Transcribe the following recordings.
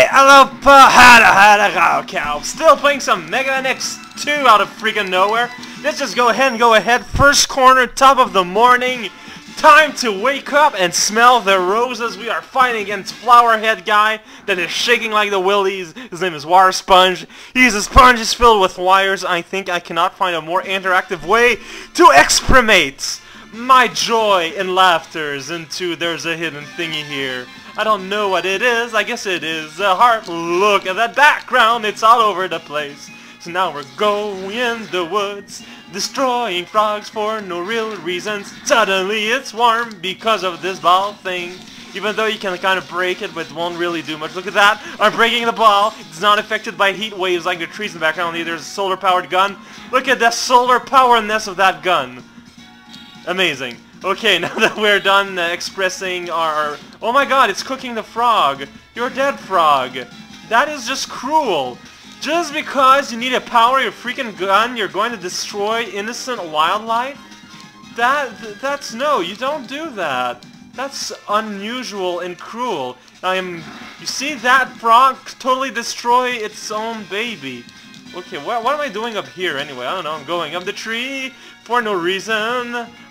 Hey, hello, cow. Still playing some Mega Man X2 out of freaking nowhere. Let's just go ahead. First corner, top of the morning. Time to wake up and smell the roses. We are fighting against Flowerhead guy that is shaking like the willies. His name is Wire Sponge. He's a sponge is filled with wires. I think I cannot find a more interactive way to exprimate my joy and laughters into there's a hidden thingy here. I don't know what it is. I guess it is a heart. Look at that background. It's all over the place. So now we're going in the woods, destroying frogs for no real reasons. Suddenly it's warm because of this ball thing. Even though you can kind of break it, but it won't really do much. Look at that. I'm breaking the ball. It's not affected by heat waves like the trees in the background. There's a solar-powered gun. Look at the solar powerness of that gun. Amazing. Okay, now that we're done expressing our... Oh my god, it's cooking the frog. You're dead, frog. That is just cruel. Just because you need to power your freaking gun, you're going to destroy innocent wildlife? That's no, you don't do that. That's unusual and cruel. You see that frog totally destroy its own baby. Okay, what am I doing up here anyway? I don't know, I'm going up the tree for no reason.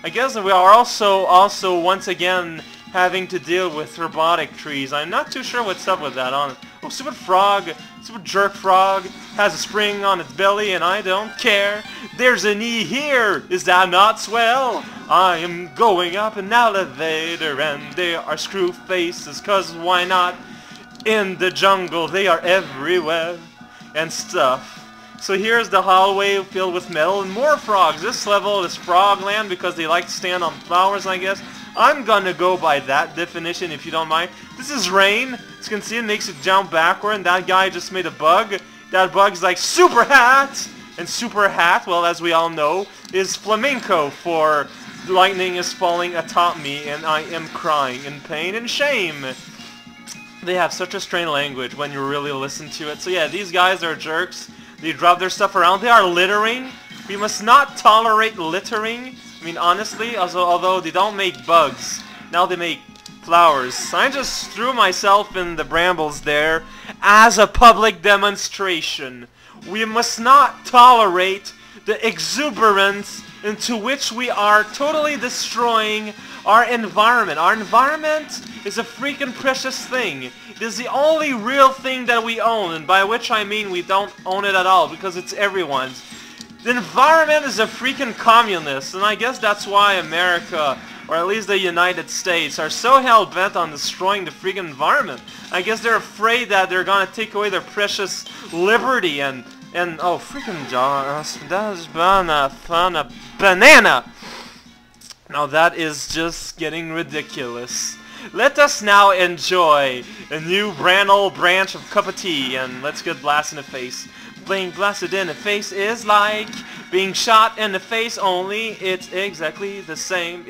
I guess we are also once again having to deal with robotic trees. I'm not too sure what's up with that. Oh, stupid frog, stupid jerk frog, has a spring on its belly and I don't care. There's a knee here, is that not swell? I am going up an elevator and there are screw faces, cause why not? In the jungle they are everywhere and stuff. So here's the hallway filled with metal and more frogs. This level is Frogland because they like to stand on flowers, I guess. I'm gonna go by that definition if you don't mind. This is rain. As you can see, it makes it jump backward, and that guy just made a bug. That bug's like Super Hat! And Super Hat, well, as we all know, is flamenco for lightning is falling atop me and I am crying in pain and shame. They have such a strange language when you really listen to it. So yeah, these guys are jerks. They drop their stuff around. They are littering. We must not tolerate littering. I mean, honestly, although they don't make bugs, now they make flowers. I just threw myself in the brambles there as a public demonstration. We must not tolerate the exuberance into which we are totally destroying our environment. Our environment is a freaking precious thing. It is the only real thing that we own, and by which I mean we don't own it at all, because it's everyone's. The environment is a freaking communist, and I guess that's why America, or at least the United States, are so hell-bent on destroying the freaking environment. I guess they're afraid that they're gonna take away their precious liberty and oh, freaking Josh, that's a banana! Now that is just getting ridiculous. Let us now enjoy a new brand old branch of cup of tea, and let's get blasted in the face. Being blasted in the face is like being shot in the face, only it's exactly the same.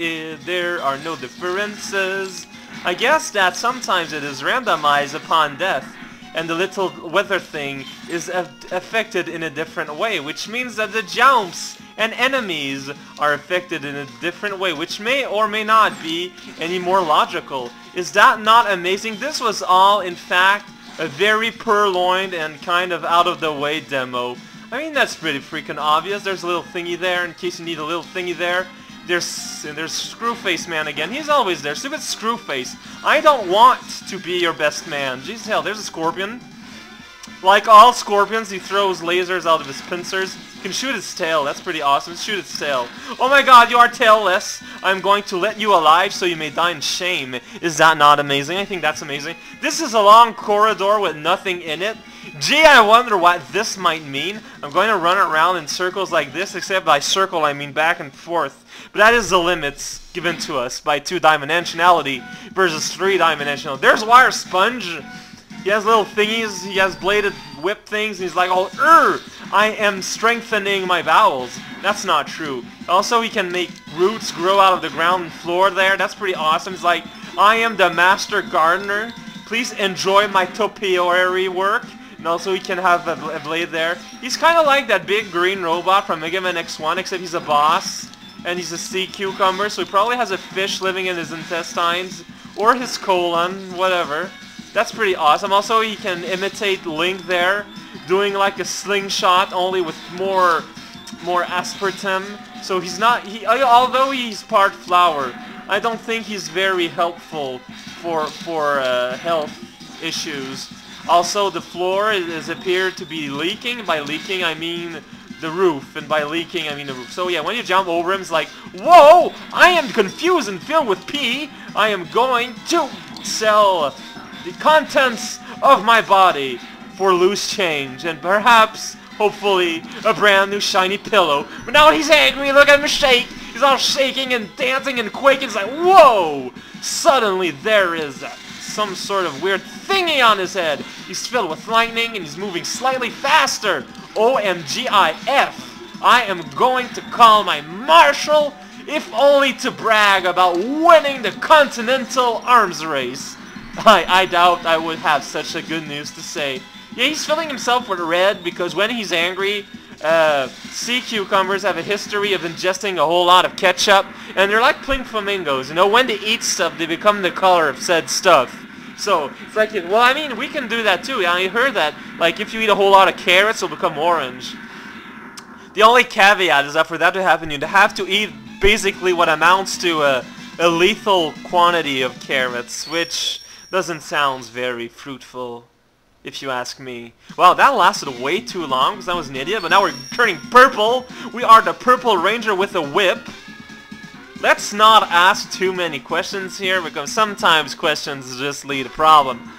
There are no differences. I guess that sometimes it is randomized upon death, and the little weather thing is affected in a different way, which means that the jumps and enemies are affected in a different way, which may or may not be any more logical. Is that not amazing? This was all, in fact, a very purloined and kind of out-of-the-way demo. I mean, that's pretty freaking obvious. There's a little thingy there, in case you need a little thingy there. There's Screwface Man again. He's always there. Stupid Screwface. I don't want to be your best man. Jesus hell, there's a scorpion. Like all scorpions, he throws lasers out of his pincers. You can shoot its tail. That's pretty awesome. Shoot its tail. Oh my god, you are tailless. I'm going to let you alive so you may die in shame. Is that not amazing? I think that's amazing. This is a long corridor with nothing in it. Gee, I wonder what this might mean. I'm going to run around in circles like this, except by circle I mean back and forth. But that is the limits given to us by 2-dimensionality versus 3-dimensional. There's Wire Sponge. He has little thingies, he has bladed whip things, and he's like, oh, I am strengthening my bowels. That's not true. Also, he can make roots grow out of the ground floor there. That's pretty awesome. He's like, I am the master gardener. Please enjoy my topiary work. And also, he can have a blade there. He's kind of like that big green robot from Mega Man X1, except he's a boss. And he's a sea cucumber, so he probably has a fish living in his intestines. Or his colon, whatever. That's pretty awesome. Also, he can imitate Link there, doing like a slingshot, only with more aspartame. So he's not, although he's part flower, I don't think he's very helpful for health issues. Also, the floor is appeared to be leaking. By leaking, I mean the roof, and by leaking, I mean the roof. So yeah, when you jump over him, it's like, whoa! I am confused and filled with pee. I am going to sell the contents of my body for loose change, and perhaps, hopefully, a brand new shiny pillow. But now he's angry. Look at him shake. He's all shaking and dancing and quaking. It's like, whoa! Suddenly, there is some sort of weird thingy on his head. He's filled with lightning and he's moving slightly faster. OMGIF. I am going to call my marshal, if only to brag about winning the Continental Arms Race. I doubt I would have such a good news to say. Yeah, he's filling himself with red because when he's angry, sea cucumbers have a history of ingesting a whole lot of ketchup, and they're like pink flamingos. You know, when they eat stuff, they become the color of said stuff. So, it's like, well, I mean, we can do that too. I heard that, like, if you eat a whole lot of carrots, it'll become orange. The only caveat is that for that to happen, you'd have to eat basically what amounts to a lethal quantity of carrots, which doesn't sound very fruitful, if you ask me. Well, that lasted way too long because I was an idiot, but now we're turning purple. We are the Purple Ranger with a whip. Let's not ask too many questions here, because sometimes questions just lead to a problem.